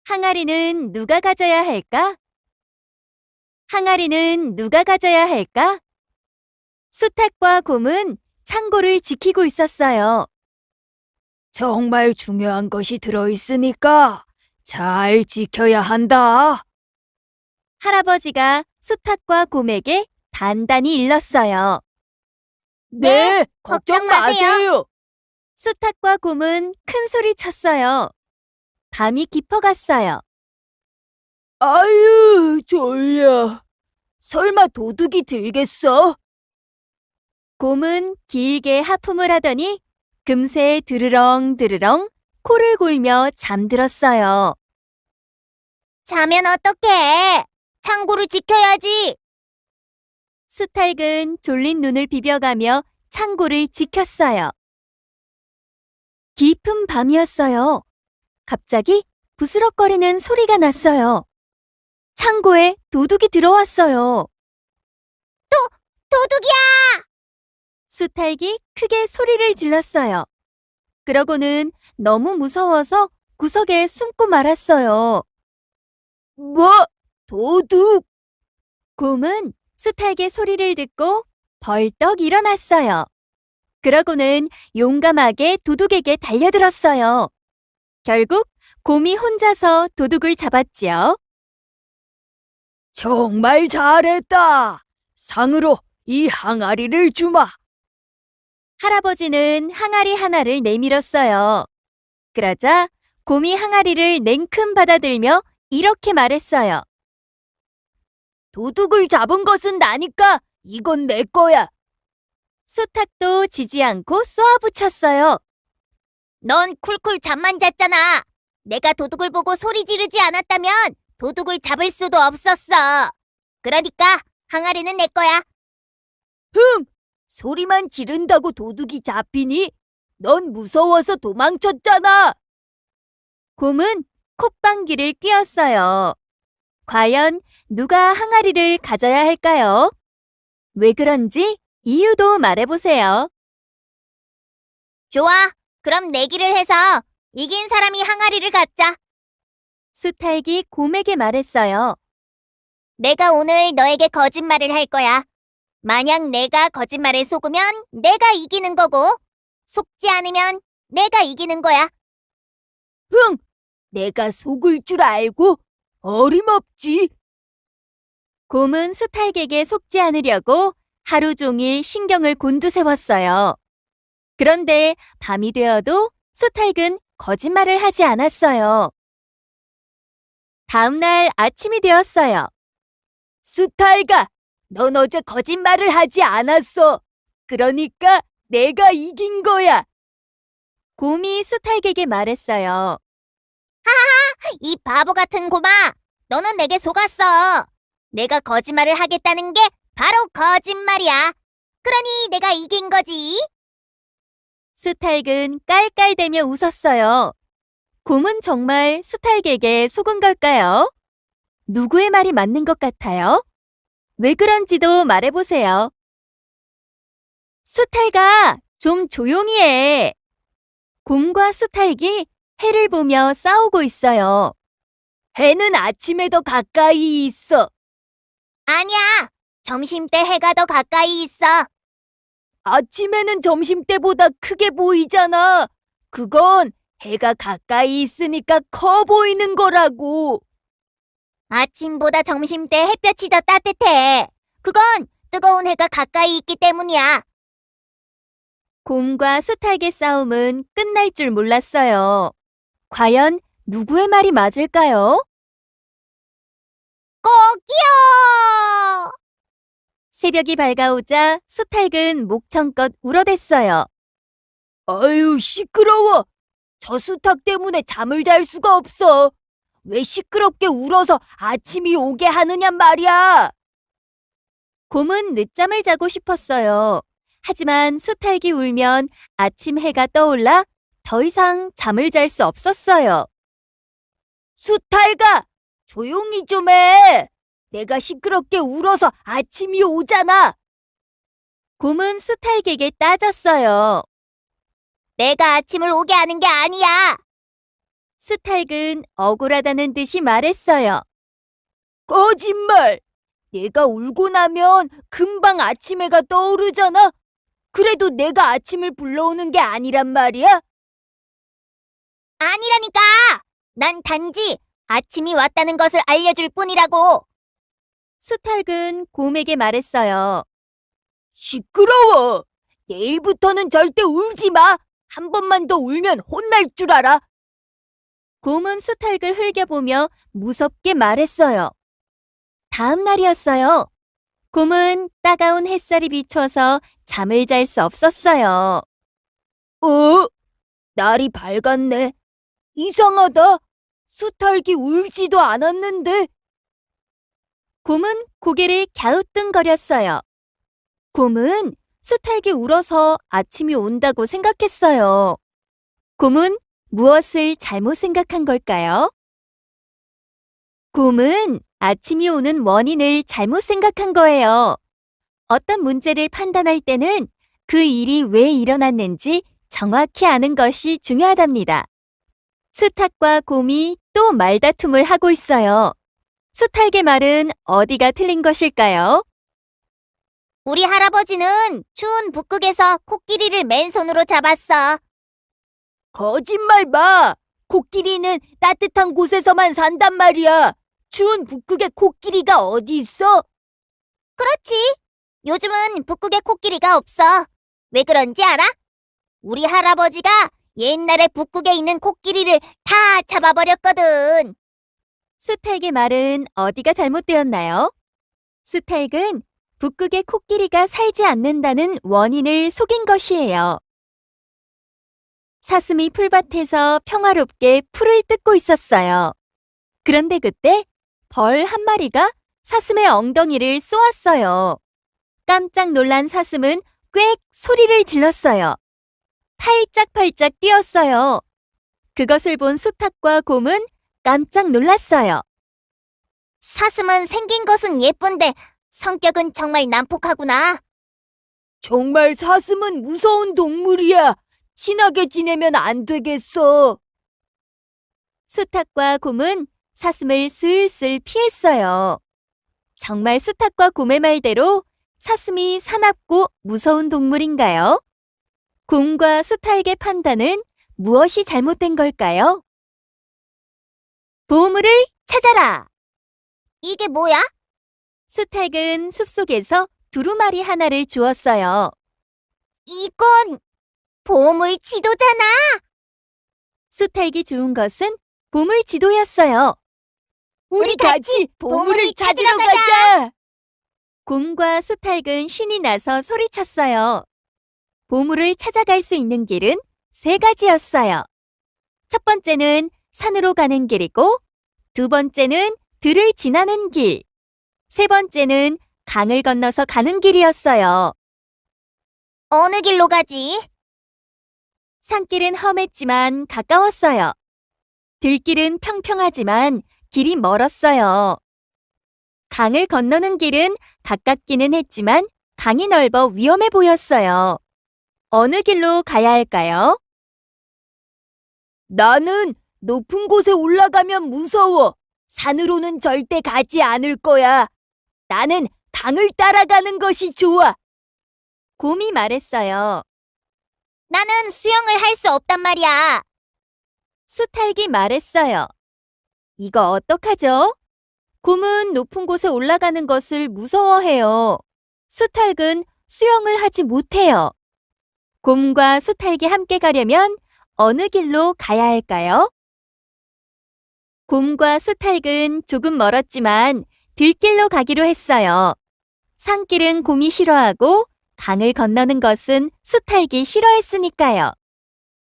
항아리는 누가 가져야 할까? 항아리는 누가 가져야 할까? 수탉과 곰은 창고를 지키고 있었어요. 정말 중요한 것이 들어있으니까 잘 지켜야 한다. 할아버지가 수탉과 곰에게 단단히 일렀어요. 네, 걱정 마세요. 수탉과 곰은 큰 소리 쳤어요. 밤이 깊어갔어요. 아유, 졸려. 설마 도둑이 들겠어? 곰은 길게 하품을 하더니 금세 드르렁 드르렁 코를 골며 잠들었어요. 자면 어떡해? 창고를 지켜야지. 수탉은 졸린 눈을 비벼가며 창고를 지켰어요. 깊은 밤이었어요. 갑자기 부스럭거리는 소리가 났어요. 창고에 도둑이 들어왔어요. 도둑이야! 수탉이 크게 소리를 질렀어요. 그러고는 너무 무서워서 구석에 숨고 말았어요. 뭐? 도둑? 곰은 수탉의 소리를 듣고 벌떡 일어났어요. 그러고는 용감하게 도둑에게 달려들었어요. 결국 곰이 혼자서 도둑을 잡았지요. 정말 잘했다. 상으로 이 항아리를 주마. 할아버지는 항아리 하나를 내밀었어요. 그러자 곰이 항아리를 냉큼 받아들며 이렇게 말했어요. 도둑을 잡은 것은 나니까 이건 내 거야. 수탉도 지지 않고 쏘아붙였어요. 넌 쿨쿨 잠만 잤잖아. 내가 도둑을 보고 소리 지르지 않았다면 도둑을 잡을 수도 없었어. 그러니까 항아리는 내 거야. 소리만 지른다고 도둑이 잡히니? 넌 무서워서 도망쳤잖아. 곰은 콧방귀를 뀌었어요. 과연 누가 항아리를 가져야 할까요? 왜 그런지 이유도 말해보세요. 좋아. 그럼 내기를 해서 이긴 사람이 항아리를 갖자. 수탉이 곰에게 말했어요. 내가 오늘 너에게 거짓말을 할 거야. 만약 내가 거짓말에 속으면 내가 이기는 거고, 속지 않으면 내가 이기는 거야. 내가 속을 줄 알고 어림없지. 곰은 수탉에게 속지 않으려고 하루 종일 신경을 곤두세웠어요. 그런데 밤이 되어도 수탉은 거짓말을 하지 않았어요. 다음 날 아침이 되었어요. 수탉아, 넌 어제 거짓말을 하지 않았어. 그러니까 내가 이긴 거야. 곰이 수탉에게 말했어요. 이 바보 같은 곰아, 너는 내게 속았어. 내가 거짓말을 하겠다는 게 바로 거짓말이야. 그러니 내가 이긴 거지. 수탉은 깔깔대며 웃었어요. 곰은 정말 수탉에게 속은 걸까요? 누구의 말이 맞는 것 같아요? 왜 그런지도 말해보세요. 수탉아, 좀 조용히 해. 곰과 수탉이 해를 보며 싸우고 있어요. 해는 아침에 더 가까이 있어. 아니야. 점심때 해가 더 가까이 있어. 아침에는 점심때보다 크게 보이잖아. 그건 해가 가까이 있으니까 커 보이는 거라고. 아침보다 점심때 햇볕이 더 따뜻해. 그건 뜨거운 해가 가까이 있기 때문이야. 곰과 수탉의 싸움은 끝날 줄 몰랐어요. 과연 누구의 말이 맞을까요? 꼭이요! 새벽이 밝아오자 수탉은 목청껏 울어댔어요. 아유, 시끄러워. 저 수탉 때문에 잠을 잘 수가 없어. 왜 시끄럽게 울어서 아침이 오게 하느냔 말이야. 곰은 늦잠을 자고 싶었어요. 하지만 수탉이 울면 아침 해가 떠올라 더 이상 잠을 잘 수 없었어요. 수탉아, 조용히 좀 해. 내가 시끄럽게 울어서 아침이 오잖아. 곰은 수탉에게 따졌어요. 내가 아침을 오게 하는 게 아니야. 수탉은 억울하다는 듯이 말했어요. 거짓말! 내가 울고 나면 금방 아침 해가 떠오르잖아. 그래도 내가 아침을 불러오는 게 아니란 말이야? 아니라니까! 난 단지 아침이 왔다는 것을 알려줄 뿐이라고! 수탉은 곰에게 말했어요. 시끄러워! 내일부터는 절대 울지 마! 한 번만 더 울면 혼날 줄 알아! 곰은 수탉을 흘겨보며 무섭게 말했어요. 다음 날이었어요. 곰은 따가운 햇살이 비춰서 잠을 잘 수 없었어요. 날이 밝았네. 이상하다. 수탉이 울지도 않았는데. 곰은 고개를 갸우뚱거렸어요. 곰은 수탉이 울어서 아침이 온다고 생각했어요. 곰은 무엇을 잘못 생각한 걸까요? 곰은 아침이 오는 원인을 잘못 생각한 거예요. 어떤 문제를 판단할 때는 그 일이 왜 일어났는지 정확히 아는 것이 중요하답니다. 수탉과 곰이 또 말다툼을 하고 있어요. 수탉의 말은 어디가 틀린 것일까요? 우리 할아버지는 추운 북극에서 코끼리를 맨손으로 잡았어. 거짓말 마! 코끼리는 따뜻한 곳에서만 산단 말이야. 추운 북극에 코끼리가 어디 있어? 그렇지. 요즘은 북극에 코끼리가 없어. 왜 그런지 알아? 우리 할아버지가 옛날에 북극에 있는 코끼리를 다 잡아버렸거든. 수탉의 말은 어디가 잘못되었나요? 수탉은 북극에 코끼리가 살지 않는다는 원인을 속인 것이에요. 사슴이 풀밭에서 평화롭게 풀을 뜯고 있었어요. 그런데 그때 벌 한 마리가 사슴의 엉덩이를 쏘았어요. 깜짝 놀란 사슴은 꽥 소리를 질렀어요. 팔짝팔짝 뛰었어요. 그것을 본 수탉과 곰은 깜짝 놀랐어요. 사슴은 생긴 것은 예쁜데 성격은 정말 난폭하구나. 정말 사슴은 무서운 동물이야. 친하게 지내면 안 되겠어. 수탉과 곰은 사슴을 슬슬 피했어요. 정말 수탉과 곰의 말대로 사슴이 사납고 무서운 동물인가요? 곰과 수탉의 판단은 무엇이 잘못된 걸까요? 보물을 찾아라! 이게 뭐야? 수탉은 숲속에서 두루마리 하나를 주었어요. 이건 보물 지도잖아. 수탉이 주운 것은 보물 지도였어요. 우리 같이 같이 보물을 보물을 찾으러 찾으러 가자. 곰과 수탉은 신이 나서 소리쳤어요. 보물을 찾아갈 수 있는 길은 세 가지였어요. 첫 번째는 산으로 가는 길이고, 두 번째는 들을 지나는 길, 세 번째는 강을 건너서 가는 길이었어요. 어느 길로 가지? 산길은 험했지만 가까웠어요. 들길은 평평하지만 길이 멀었어요. 강을 건너는 길은 가깝기는 했지만 강이 넓어 위험해 보였어요. 어느 길로 가야 할까요? 나는 높은 곳에 올라가면 무서워. 산으로는 절대 가지 않을 거야. 나는 강을 따라가는 것이 좋아. 곰이 말했어요. 나는 수영을 할 수 없단 말이야. 수탉이 말했어요. 이거 어떡하죠? 곰은 높은 곳에 올라가는 것을 무서워해요. 수탉은 수영을 하지 못해요. 곰과 수탉이 함께 가려면 어느 길로 가야 할까요? 곰과 수탉은 조금 멀었지만 들길로 가기로 했어요. 산길은 곰이 싫어하고 강을 건너는 것은 수탉이 싫어했으니까요.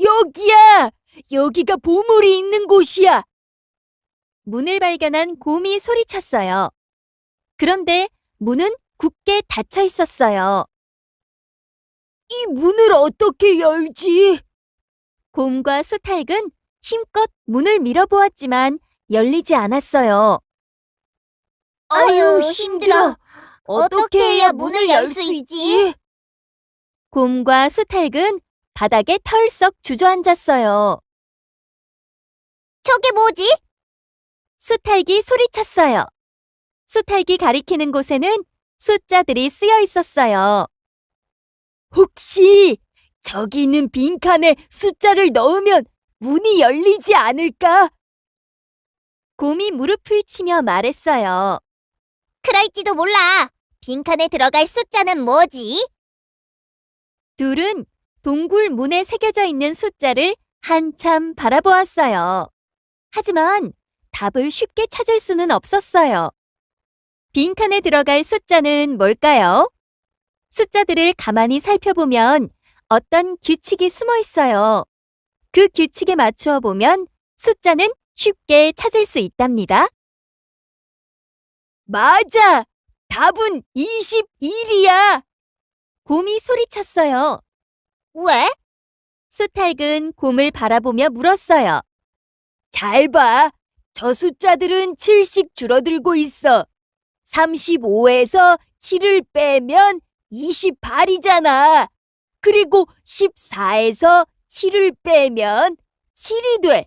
여기야! 여기가 보물이 있는 곳이야. 문을 발견한 곰이 소리쳤어요. 그런데 문은 굳게 닫혀 있었어요. 이 문을 어떻게 열지? 곰과 수탉은 힘껏 문을 밀어보았지만 열리지 않았어요. 아유, 힘들어. 어떻게 해야 문을 열 수 있지? 곰과 수탉은 바닥에 털썩 주저앉았어요. 저게 뭐지? 수탈기 소리쳤어요. 수탈기 가리키는 곳에는 숫자들이 쓰여 있었어요. 혹시 저기 있는 빈칸에 숫자를 넣으면 문이 열리지 않을까? 곰이 무릎을 치며 말했어요. 그럴지도 몰라. 빈칸에 들어갈 숫자는 뭐지? 둘은 동굴 문에 새겨져 있는 숫자를 한참 바라보았어요. 하지만 답을 쉽게 찾을 수는 없었어요. 빈칸에 들어갈 숫자는 뭘까요? 숫자들을 가만히 살펴보면 어떤 규칙이 숨어 있어요. 그 규칙에 맞추어 보면 숫자는 쉽게 찾을 수 있답니다. 맞아! 답은 21이야! 곰이 소리쳤어요. 왜? 수탈은 곰을 바라보며 물었어요. 잘 봐. 저 숫자들은 7씩 줄어들고 있어. 35에서 7을 빼면 28이잖아. 그리고 14에서 7을 빼면 7이 돼.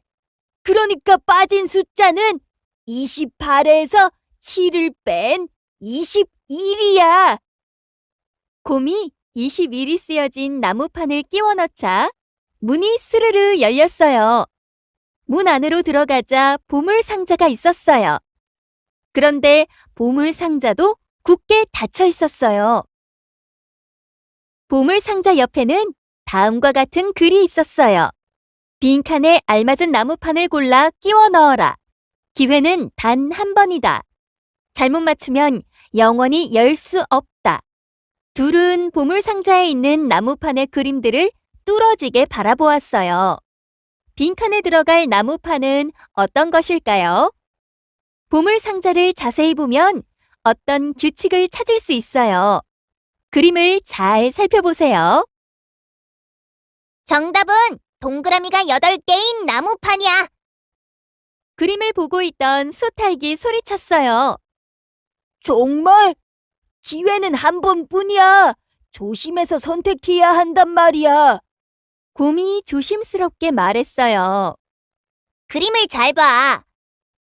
그러니까 빠진 숫자는 28에서 7을 뺀 21이야. 곰이 21이 쓰여진 나무판을 끼워 넣자 문이 스르르 열렸어요. 문 안으로 들어가자 보물 상자가 있었어요. 그런데 보물 상자도 굳게 닫혀 있었어요. 보물 상자 옆에는 다음과 같은 글이 있었어요. 빈칸에 알맞은 나무판을 골라 끼워 넣어라. 기회는 단 한 번이다. 잘못 맞추면 영원히 열 수 없다. 둘은 보물 상자에 있는 나무판의 그림들을 뚫어지게 바라보았어요. 빈칸에 들어갈 나무판은 어떤 것일까요? 보물 상자를 자세히 보면 어떤 규칙을 찾을 수 있어요. 그림을 잘 살펴보세요. 정답은 동그라미가 8개인 나무판이야. 그림을 보고 있던 수탈기 소리쳤어요. 정말? 기회는 한 번뿐이야. 조심해서 선택해야 한단 말이야. 곰이 조심스럽게 말했어요. 그림을 잘 봐.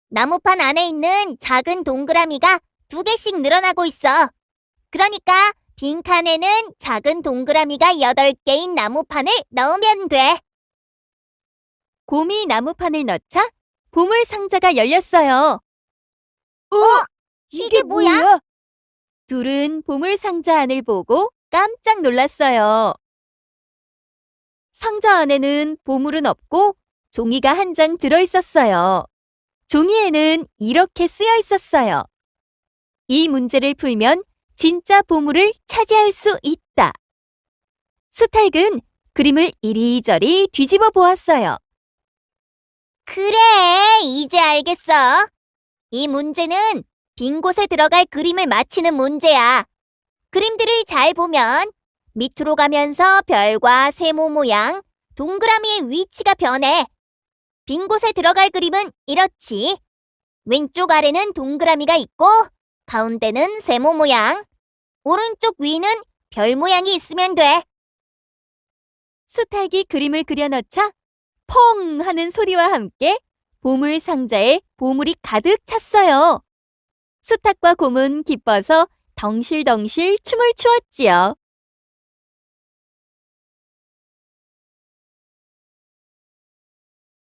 나무판 안에 있는 작은 동그라미가 2개씩 늘어나고 있어. 그러니까 빈칸에는 작은 동그라미가 8개인 나무판을 넣으면 돼. 곰이 나무판을 넣자 보물 상자가 열렸어요. 이게 뭐야? 둘은 보물 상자 안을 보고 깜짝 놀랐어요. 상자 안에는 보물은 없고 종이가 한 장 들어 있었어요. 종이에는 이렇게 쓰여 있었어요. 이 문제를 풀면 진짜 보물을 차지할 수 있다. 수탈은 그림을 이리저리 뒤집어 보았어요. 그래, 이제 알겠어. 이 문제는 빈 곳에 들어갈 그림을 맞히는 문제야. 그림들을 잘 보면 밑으로 가면서 별과 세모 모양, 동그라미의 위치가 변해. 빈 곳에 들어갈 그림은 이렇지. 왼쪽 아래는 동그라미가 있고 가운데는 세모 모양, 오른쪽 위는 별 모양이 있으면 돼. 수탈이 그림을 그려넣자 펑 하는 소리와 함께 보물 상자에 보물이 가득 찼어요. 수탉과 곰은 기뻐서 덩실덩실 춤을 추었지요.